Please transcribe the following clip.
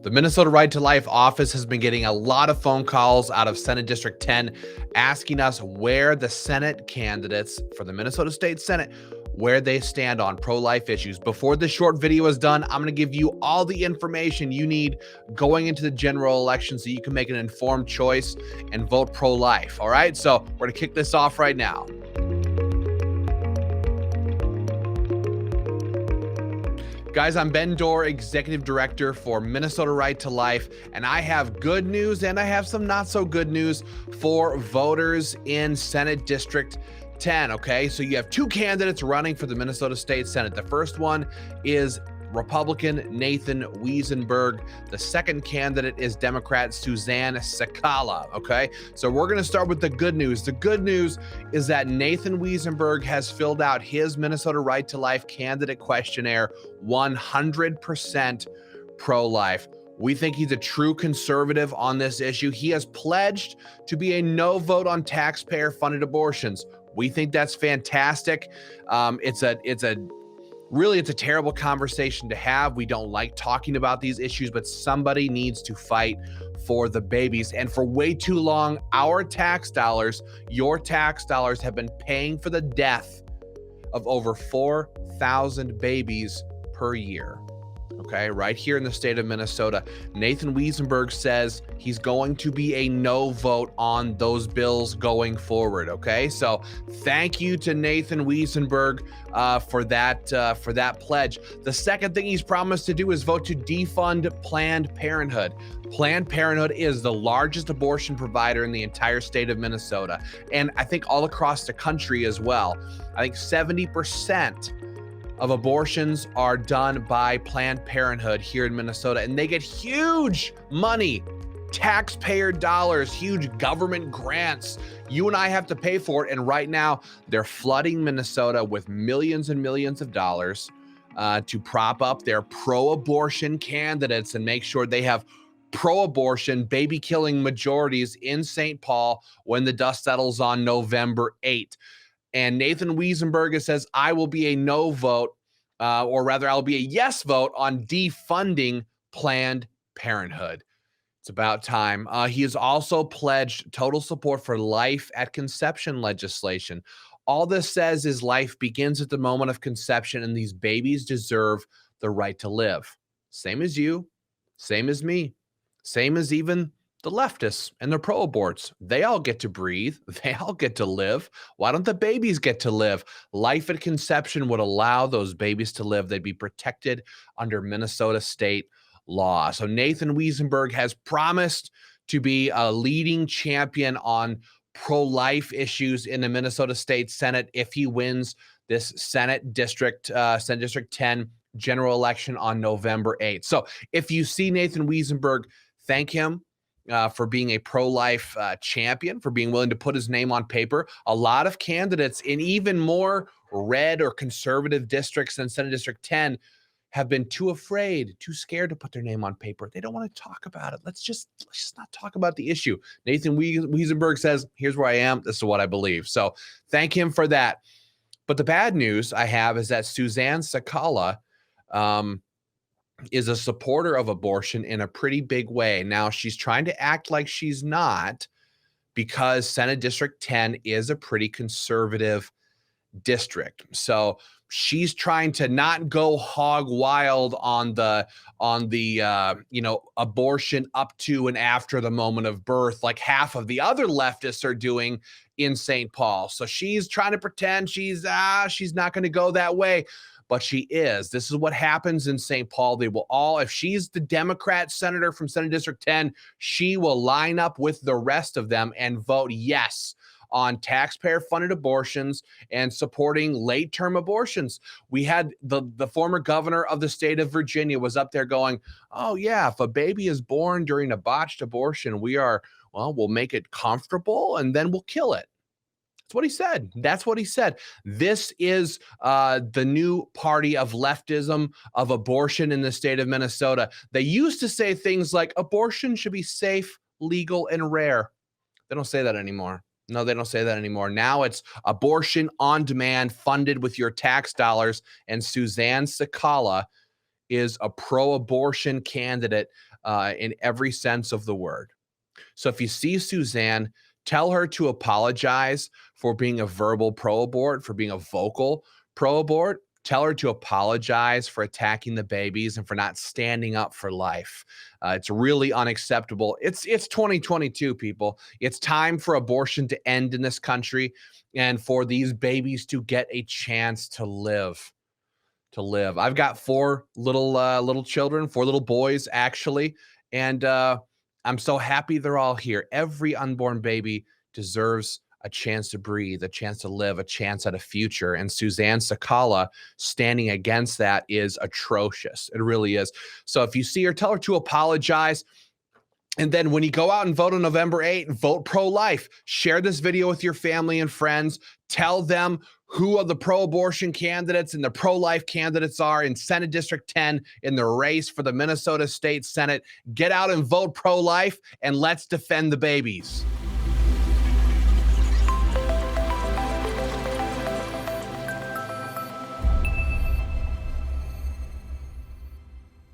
The Minnesota Right to Life office has been getting a lot of phone calls out of Senate District 10 asking us where the Senate candidates for the Minnesota State Senate, where they stand on pro-life issues. Before this short video is done, I'm going to give you all the information you need going into the general election so you can make an informed choice and vote pro-life. All right, so we're going to kick this off right now. Guys, I'm Ben Dorr, Executive Director for Minnesota Right to Life, and I have good news and I have some not so good news for voters in Senate District 10, okay? So you have two candidates running for the Minnesota State Senate. The first one is Republican Nathan Wesenberg. The second candidate is Democrat Suzanne Sakala, okay? So we're going to start with the good news. The good news is that Nathan Wesenberg has filled out his Minnesota Right to Life candidate questionnaire 100% pro-life. We think he's a true conservative on this issue. He has pledged to be a no vote on taxpayer-funded abortions. We think that's fantastic. It's a terrible conversation to have. We don't like talking about these issues, but somebody needs to fight for the babies. And for way too long, our tax dollars, your tax dollars, have been paying for the death of over 4,000 babies per year. Okay, right here in the state of Minnesota. Nathan Wesenberg says he's going to be a no vote on those bills going forward. Okay, so thank you to Nathan Wesenberg for that pledge. The second thing he's promised to do is vote to defund Planned Parenthood. Planned Parenthood is the largest abortion provider in the entire state of Minnesota, and I think all across the country as well. I think 70% of abortions are done by Planned Parenthood here in Minnesota, and they get huge money, taxpayer dollars, huge government grants. You and I have to pay for it, and right now they're flooding Minnesota with millions and millions of dollars to prop up their pro-abortion candidates and make sure they have pro-abortion, baby-killing majorities in St. Paul when the dust settles on November 8th. And Nathan Wesenberg says, I will be a no vote, or rather, I'll be a yes vote on defunding Planned Parenthood. It's about time. He has also pledged total support for life at conception legislation. All this says is life begins at the moment of conception, and these babies deserve the right to live. Same as you, same as me, same as even the leftists and the pro-aborts. They all get to breathe. They all get to live. Why don't the babies get to live? Life at conception would allow those babies to live. They'd be protected under Minnesota state law. So Nathan Wesenberg has promised to be a leading champion on pro-life issues in the Minnesota State Senate if he wins this Senate District 10 general election on November 8th. So if you see Nathan Wesenberg, thank him for being a pro-life champion, for being willing to put his name on paper. A lot of candidates in even more red or conservative districts than Senate District 10 have been too afraid, too scared to put their name on paper. They don't want to talk about it. Let's just not talk about the issue. Nathan Wesenberg says, here's where I am. This is what I believe. So thank him for that. But the bad news I have is that Suzanne Sakala is a supporter of abortion in a pretty big way. Now, she's trying to act like she's not because Senate District 10 is a pretty conservative district. So she's trying to not go hog wild on the abortion up to and after the moment of birth, like half of the other leftists are doing in St. Paul. So she's trying to pretend she's not going to go that way. But she is. This is what happens in St. Paul. They will all, if she's the Democrat senator from Senate District 10, she will line up with the rest of them and vote yes on taxpayer-funded abortions and supporting late-term abortions. We had the former governor of the state of Virginia was up there going, oh yeah, if a baby is born during a botched abortion, we'll make it comfortable and then we'll kill it. That's what he said. That's what he said. This is the new party of leftism, of abortion in the state of Minnesota. They used to say things like abortion should be safe, legal, and rare. They don't say that anymore. No, they don't say that anymore. Now it's abortion on demand, funded with your tax dollars. And Suzanne Sakala is a pro-abortion candidate in every sense of the word. So if you see Suzanne, tell her to apologize for being a verbal pro-abort, for being a vocal pro-abort. Tell her to apologize for attacking the babies and for not standing up for life. It's really unacceptable. It's 2022, people. It's time for abortion to end in this country and for these babies to get a chance to live. I've got four little children, four little boys actually, and I'm so happy they're all here. Every unborn baby deserves a chance to breathe, a chance to live, a chance at a future. And Suzanne Sakala standing against that is atrocious. It really is. So if you see her, tell her to apologize. And then when you go out and vote on November 8th, vote pro-life. Share this video with your family and friends. Tell them who the pro-abortion candidates and the pro-life candidates are in Senate District 10 in the race for the Minnesota State Senate. Get out and vote pro-life, and let's defend the babies.